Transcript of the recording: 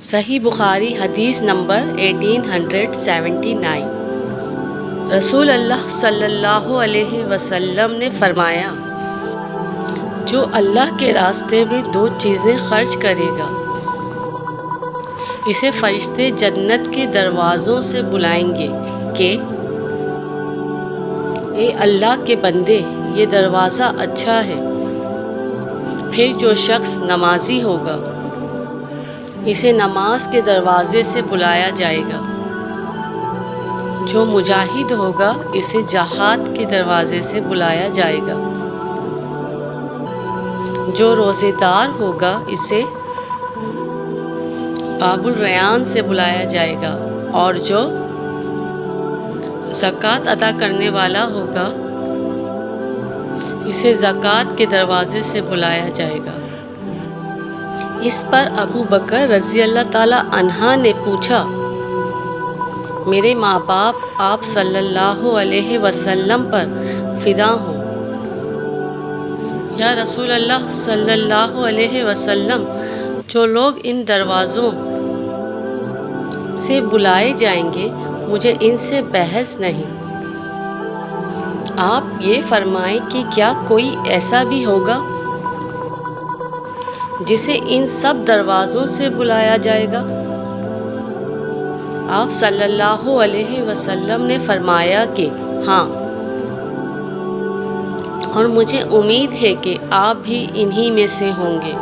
صحیح بخاری حدیث نمبر 1879۔ رسول اللہ صلی اللہ علیہ وسلم نے فرمایا، جو اللہ کے راستے میں 2 چیزیں خرچ کرے گا، اسے فرشتے جنت کے دروازوں سے بلائیں گے کہ اے اللہ کے بندے، یہ دروازہ اچھا ہے۔ پھر جو شخص نمازی ہوگا، اسے نماز کے دروازے سے بلایا جائے گا۔ جو مجاہد ہوگا، اسے جہاد کے دروازے سے بلایا جائے گا۔ جو روزے دار ہوگا، اسے باب الریان سے بلایا جائے گا، اور جو زکوٰۃ ادا کرنے والا ہوگا، اسے زکوٰۃ کے دروازے سے بلایا جائے گا۔ اس پر ابو بکر رضی اللہ تعالی عنہ نے پوچھا، میرے ماں باپ آپ صلی اللہ علیہ وسلم پر فدا ہوں۔ یا رسول اللہ صلی اللہ علیہ وسلم، جو لوگ ان دروازوں سے بلائے جائیں گے، مجھے ان سے بحث نہیں۔ آپ یہ فرمائیں کہ کیا کوئی ایسا بھی ہوگا جسے ان سب دروازوں سے بلایا جائے گا؟ آپ صلی اللہ علیہ وسلم نے فرمایا کہ ہاں، اور مجھے امید ہے کہ آپ بھی انہی میں سے ہوں گے۔